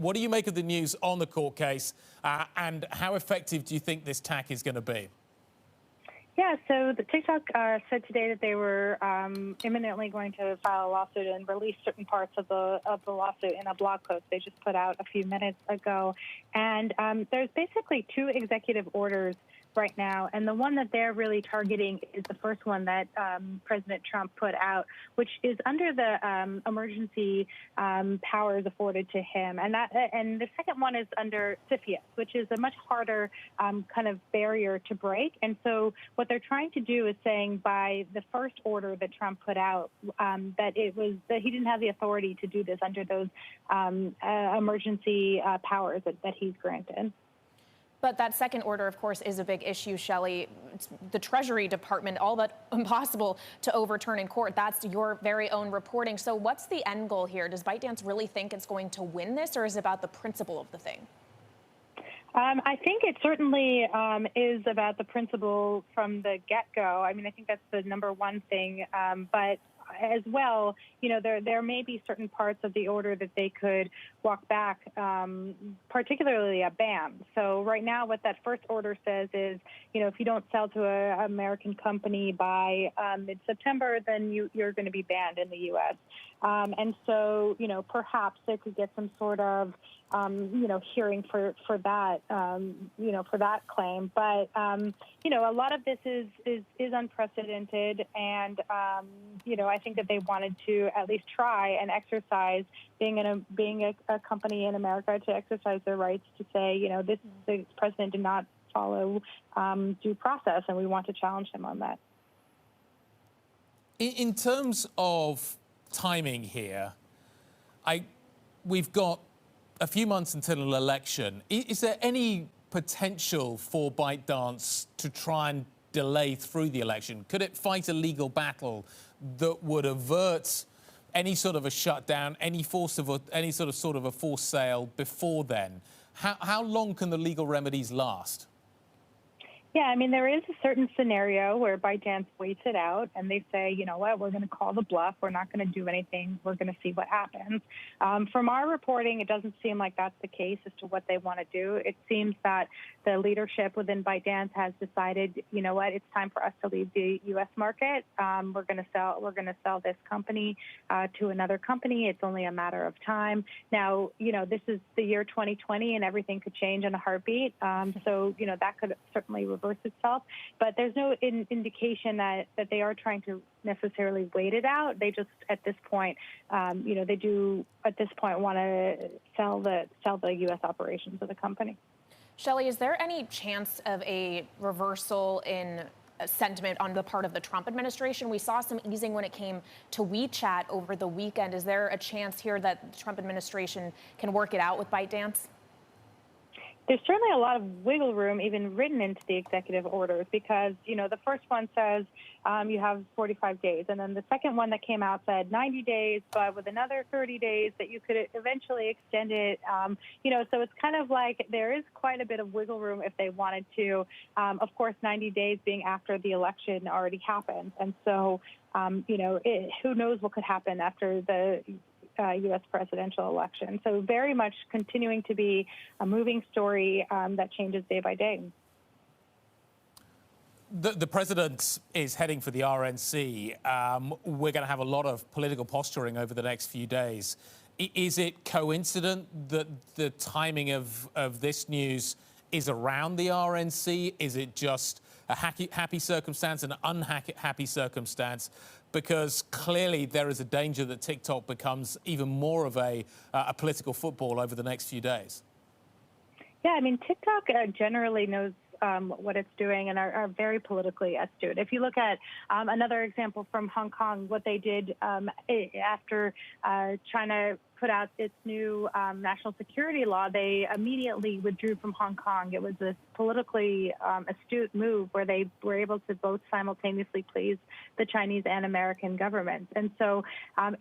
What do you make of the news on the court case, and how effective do you think this tack is going to be? Yeah, so the TikTok said today that they were imminently going to file a lawsuit and release certain parts of the lawsuit in a blog post they just put out a few minutes ago. And there's basically two executive orders right now, and the one that they're really targeting is the first one that President Trump put out, which is under the emergency powers afforded to him, and the second one is under CFIUS, which is a much harder kind of barrier to break. And so what they're trying to do is saying by the first order that Trump put out that he didn't have the authority to do this under those emergency powers that he's granted. But that second order, of course, is a big issue, Shelley. It's the Treasury Department, all but impossible to overturn in court. That's your very own reporting. So what's the end goal here? Does ByteDance really think it's going to win this, or is it about the principle of the thing? I think it certainly is about the principle from the get-go. I mean, I think that's the number one thing. But as well, there may be certain parts of the order that they could walk back, particularly a ban. So right now, what that first order says is, if you don't sell to an American company by mid-September, then you're going to be banned in the U.S. And so, perhaps they could get some sort of hearing for that, for that claim. But, a lot of this is unprecedented. And, I think that they wanted to at least try and exercise being a company in America to exercise their rights to say, the president did not follow due process, and we want to challenge him on that. In terms of timing here, we've got a few months until an election. Is there any potential for ByteDance to try and delay through the election? Could it fight a legal battle that would avert any sort of a shutdown, any sort of a forced sale before then? How long can the legal remedies last? Yeah, I mean, there is a certain scenario where ByteDance waits it out and they say, you know what, we're going to call the bluff. We're not going to do anything. We're going to see what happens. From our reporting, it doesn't seem like that's the case as to what they want to do. It seems that the leadership within ByteDance has decided, you know what, it's time for us to leave the U.S. market. We're going to sell this company to another company. It's only a matter of time. Now, this is the year 2020 and everything could change in a heartbeat. So, that could certainly reverse itself, but there's no indication that they are trying to necessarily wait it out. They just, at this point, they do at this point want to sell the U.S. operations of the company. Shelley, is there any chance of a reversal in sentiment on the part of the Trump administration? We saw some easing when it came to WeChat over the weekend. Is there a chance here that the Trump administration can work it out with ByteDance? There's certainly a lot of wiggle room even written into the executive orders because, the first one says you have 45 days. And then the second one that came out said 90 days, but with another 30 days that you could eventually extend it. So it's kind of like there is quite a bit of wiggle room if they wanted to. Of course, 90 days being after the election already happened. And so, who knows what could happen after the U.S. presidential election. So very much continuing to be a moving story that changes day by day. The president is heading for the RNC. We're going to have a lot of political posturing over the next few days. Is it coincident that the timing of this news is around the RNC? Is it just a happy circumstance, an unhappy circumstance? Because clearly there is a danger that TikTok becomes even more of a political football over the next few days. Yeah, I mean, TikTok generally knows what it's doing and are very politically astute. If you look at another example from Hong Kong, what they did after China put out its new national security law, they immediately withdrew from Hong Kong. It was a politically astute move where they were able to both simultaneously please the Chinese and American governments. And so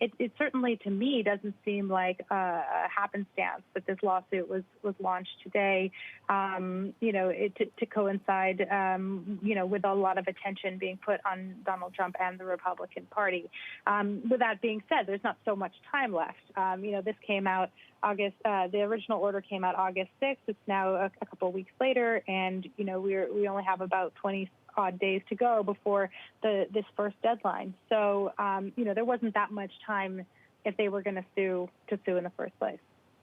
it certainly, to me, doesn't seem like a happenstance that this lawsuit was launched today, to coincide, with a lot of attention being put on Donald Trump and the Republican Party. With that being said, there's not so much time left. This came out August. The original order came out August 6th. It's now a couple of weeks later, and we only have about 20 odd days to go before this first deadline. So there wasn't that much time if they were going to sue in the first place.